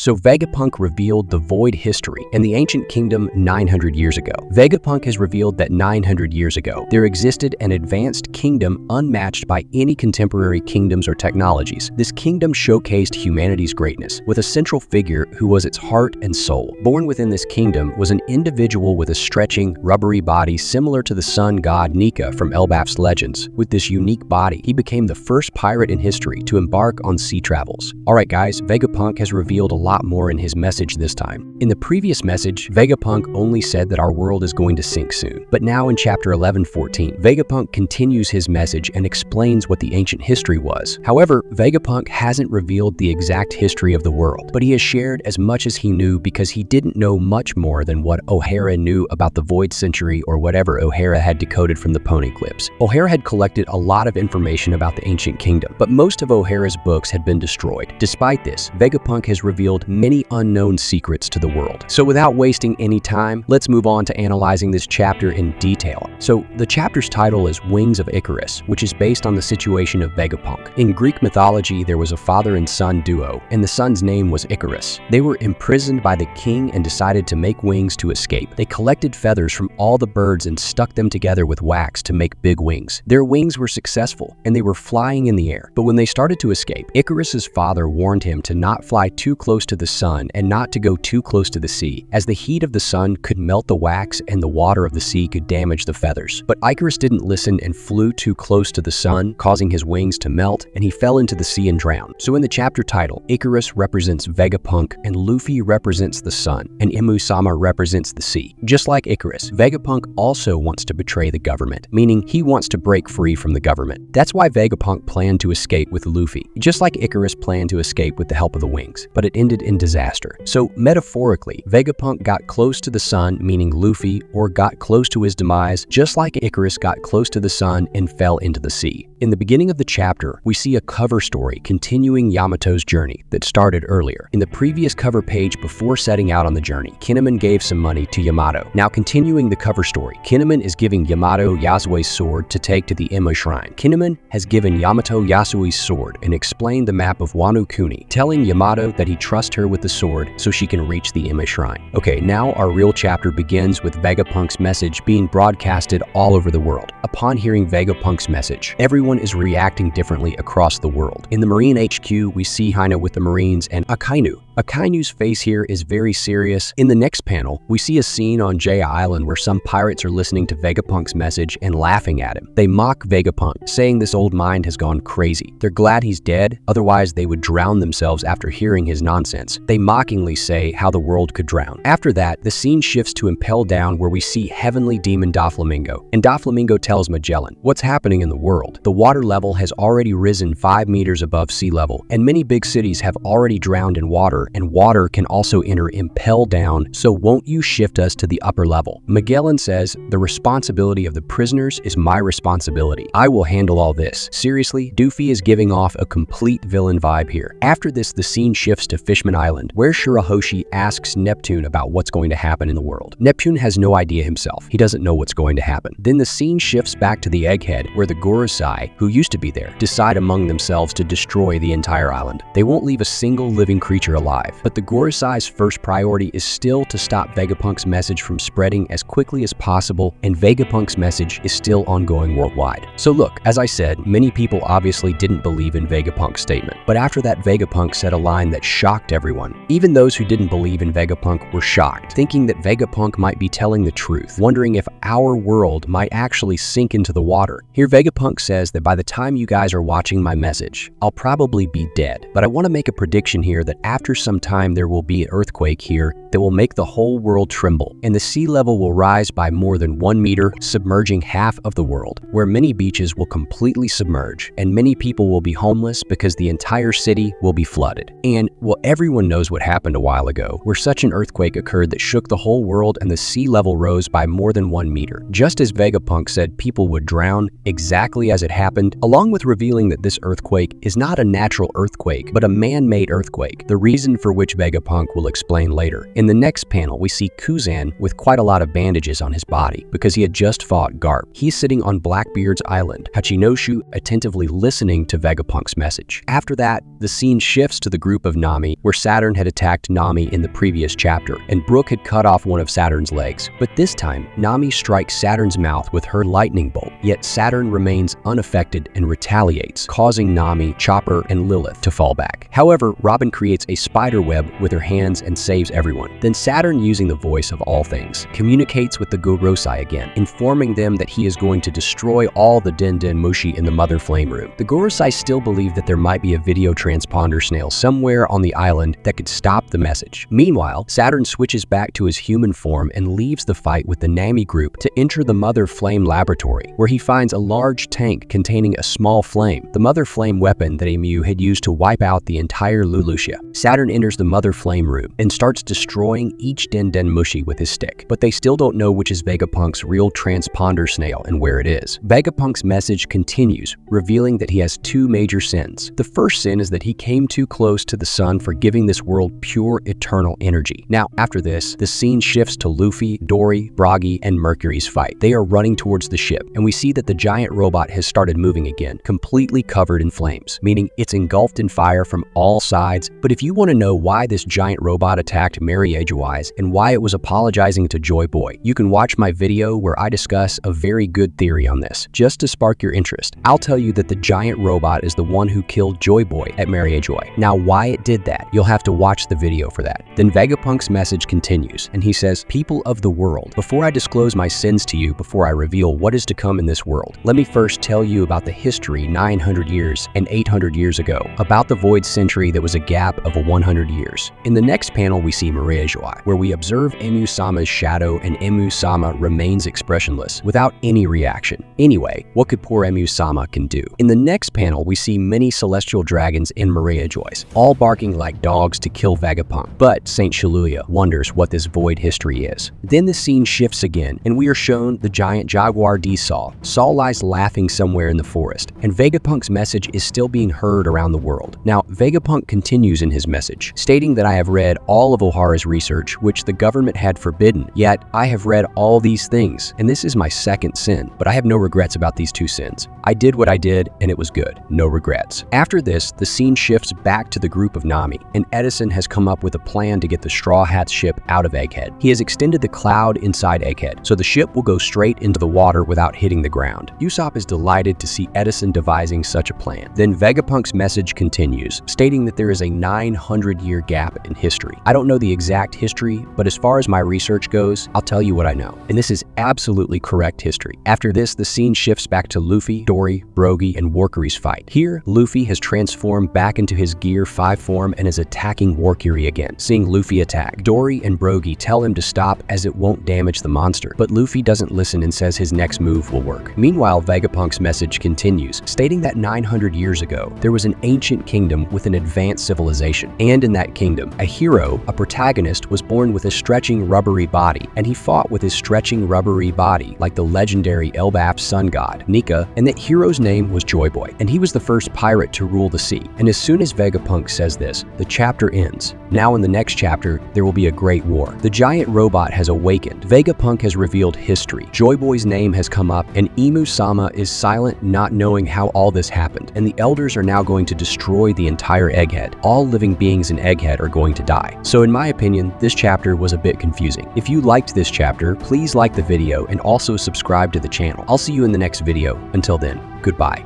So Vegapunk revealed the void history and the ancient kingdom 900 years ago. Vegapunk has revealed that 900 years ago, there existed an advanced kingdom unmatched by any contemporary kingdoms or technologies. This kingdom showcased humanity's greatness, with a central figure who was its heart and soul. Born within this kingdom was an individual with a stretching, rubbery body similar to the sun god Nika from Elbaf's legends. With this unique body, he became the first pirate in history to embark on sea travels. Alright guys, Vegapunk has revealed a lot more in his message this time. In the previous message, Vegapunk only said that our world is going to sink soon. But now in chapter 11:14, Vegapunk continues his message and explains what the ancient history was. However, Vegapunk hasn't revealed the exact history of the world, but he has shared as much as he knew because he didn't know much more than what O'Hara knew about the Void Century or whatever O'Hara had decoded from the poneglyphs. O'Hara had collected a lot of information about the ancient kingdom, but most of O'Hara's books had been destroyed. Despite this, Vegapunk has revealed many unknown secrets to the world. So without wasting any time, let's move on to analyzing this chapter in detail. So the chapter's title is Wings of Icarus, which is based on the situation of Vegapunk. In Greek mythology, there was a father and son duo, and the son's name was Icarus. They were imprisoned by the king and decided to make wings to escape. They collected feathers from all the birds and stuck them together with wax to make big wings. Their wings were successful, and they were flying in the air. But when they started to escape, Icarus's father warned him to not fly too close to the sun and not to go too close to the sea, as the heat of the sun could melt the wax and the water of the sea could damage the feathers. But Icarus didn't listen and flew too close to the sun, causing his wings to melt, and he fell into the sea and drowned. So in the chapter title, Icarus represents Vegapunk, and Luffy represents the sun, and Imu-sama represents the sea. Just like Icarus, Vegapunk also wants to betray the government, meaning he wants to break free from the government. That's why Vegapunk planned to escape with Luffy, just like Icarus planned to escape with the help of the wings, but it ended in disaster. So metaphorically, Vegapunk got close to the sun, meaning Luffy, or got close to his demise, just like Icarus got close to the sun and fell into the sea. In the beginning of the chapter, we see a cover story continuing Yamato's journey that started earlier. In the previous cover page before setting out on the journey, Kinemon gave some money to Yamato. Now continuing the cover story, Kinemon is giving Yamato Yasuo's sword to take to the Emma Shrine. Kinemon has given Yamato Yasuo's sword and explained the map of Wano Kuni, telling Yamato that he trusts her with the sword so she can reach the Emma Shrine. Okay, now our real chapter begins with Vegapunk's message being broadcasted all over the world. Upon hearing Vegapunk's message, everyone is reacting differently across the world. In the Marine HQ, we see Hina with the Marines and Akainu. Akainu's face here is very serious. In the next panel, we see a scene on Jaya Island where some pirates are listening to Vegapunk's message and laughing at him. They mock Vegapunk, saying this old mind has gone crazy. They're glad he's dead, otherwise they would drown themselves after hearing his nonsense. They mockingly say how the world could drown. After that, the scene shifts to Impel Down where we see heavenly demon Doflamingo. And Doflamingo tells Magellan, what's happening in the world? The water level has already risen 5 meters above sea level, and many big cities have already drowned in water, and water can also enter Impel Down, so won't you shift us to the upper level? Magellan says, the responsibility of the prisoners is my responsibility. I will handle all this. Seriously, Doofy is giving off a complete villain vibe here. After this, the scene shifts to Fishman Island, where Shirahoshi asks Neptune about what's going to happen in the world. Neptune has no idea himself. He doesn't know what's going to happen. Then the scene shifts back to the Egghead, where the Gorosei, who used to be there, decide among themselves to destroy the entire island. They won't leave a single living creature alive, but the Gorosei's first priority is still to stop Vegapunk's message from spreading as quickly as possible, and Vegapunk's message is still ongoing worldwide. So look, as I said, many people obviously didn't believe in Vegapunk's statement, but after that Vegapunk said a line that shocked everyone. Even those who didn't believe in Vegapunk were shocked, thinking that Vegapunk might be telling the truth, wondering if our world might actually sink into the water. Here Vegapunk says that by the time you guys are watching my message, I'll probably be dead. But I want to make a prediction here that after some time there will be an earthquake here that will make the whole world tremble, and the sea level will rise by more than 1 meter, submerging half of the world, where many beaches will completely submerge, and many people will be homeless because the entire city will be flooded. And, well, everyone knows what happened a while ago, where such an earthquake occurred that shook the whole world and the sea level rose by more than 1 meter. Just as Vegapunk said people would drown, exactly as it happened, along with revealing that this earthquake is not a natural earthquake, but a man-made earthquake. The reason reason for which Vegapunk will explain later. In the next panel, we see Kuzan with quite a lot of bandages on his body because he had just fought Garp. He's sitting on Blackbeard's island, Hachinoshu attentively listening to Vegapunk's message. After that, the scene shifts to the group of Nami, where Saturn had attacked Nami in the previous chapter, and Brook had cut off one of Saturn's legs. But this time, Nami strikes Saturn's mouth with her lightning bolt, yet Saturn remains unaffected and retaliates, causing Nami, Chopper, and Lilith to fall back. However, Robin creates a spider web with her hands and saves everyone. Then Saturn, using the voice of all things, communicates with the Gorosei again, informing them that he is going to destroy all the Den Den Mushi in the Mother Flame Room. The Gorosei still believe that there might be a video transponder snail somewhere on the island that could stop the message. Meanwhile, Saturn switches back to his human form and leaves the fight with the Nami group to enter the Mother Flame laboratory, where he finds a large tank containing a small flame, the Mother Flame weapon that Emu had used to wipe out the entire Lulusia. Saturn enters the Mother Flame room and starts destroying each Den Den Mushi with his stick, but they still don't know which is Vegapunk's real transponder snail and where it is. Vegapunk's message continues, revealing that he has two major sins. The first sin is that he came too close to the sun for giving this world pure eternal energy. Now, after this, the scene shifts to Luffy, Dory, Bragi, and Mercury's fight. They are running towards the ship, and we see that the giant robot has started moving again, completely covered in flames, meaning it's engulfed in fire from all sides. But if you want to know why this giant robot attacked Mary Edgewise and why it was apologizing to Joy Boy, you can watch my video where I discuss a very good theory on this. Just to spark your interest, I'll tell you that the giant robot is the one who killed Joy Boy at Mary Edgewise. Now, why it did that, you'll have to watch the video for that. Then Vegapunk's message continues, and he says, "People of the world, before I disclose my sins to you, before I reveal what is to come in this world, let me first tell you about the history 900 years and 800 years ago, about the void century that was a gap of 100 years. In the next panel, we see Mary Edgewise, where we observe Emu-sama's shadow, and Emu-sama remains expressionless, without any reaction. Anyway, what could poor Emu-sama can do? In the next panel, we see many celestial dragons in Mary Edgewise, all barking like dogs to kill Vegapunk. But Saint Shiluya wonders what this void history is. Then the scene shifts again, and we are shown the giant jaguar D Saul. Saul lies laughing somewhere in the forest, and Vegapunk's message is still being heard around the world. Now, Vegapunk continues in his message, stating that I have read all of Ohara's research, which the government had forbidden, yet I have read all these things, and this is my second sin, but I have no regrets about these two sins. I did what I did, and it was good. No regrets. After this, the scene shifts back to the group of Nami, and Edison has come up with a plan to get the Straw Hat's ship out of Egghead. He has extended the cloud inside Egghead, so the ship will go straight into the water without hitting the ground. Usopp is delighted to see Edison devising such a plan. Then Vegapunk's message continues, stating that there is a 900-year gap in history. I don't know the exact history, but as far as my research goes, I'll tell you what I know. And this is absolutely correct history. After this, the scene shifts back to Luffy, Dory, Brogy, and Warcury's fight. Here, Luffy has transformed back into his Gear 5 form and is attacking Warcury again. Seeing Luffy attack, Dory and Brogy tell him to stop as it won't damage the monster, but Luffy doesn't listen and says his next move will work. Meanwhile, Vegapunk's message continues, stating that 900 years ago, there was an ancient kingdom with an advanced civilization, and in that kingdom, a hero, a protagonist, was born with a stretching rubbery body, and he fought with his stretching rubbery body like the legendary Elbaf sun god, Nika, and that hero's name was Joy Boy, and he was the first pirate to rule the sea. And as soon as Vegapunk says this, the chapter ends. Now in the next chapter, there will be a great war. The giant robot has awakened. Vegapunk has revealed history. Joy Boy's name has come up, and Emu-sama is silent, not knowing how all this happened. And the elders are now going to destroy the entire Egghead. All living beings in Egghead are going to die. So in my opinion, this chapter was a bit confusing. If you liked this chapter, please like the video and also subscribe to the channel. I'll see you in the next video. Until then, goodbye.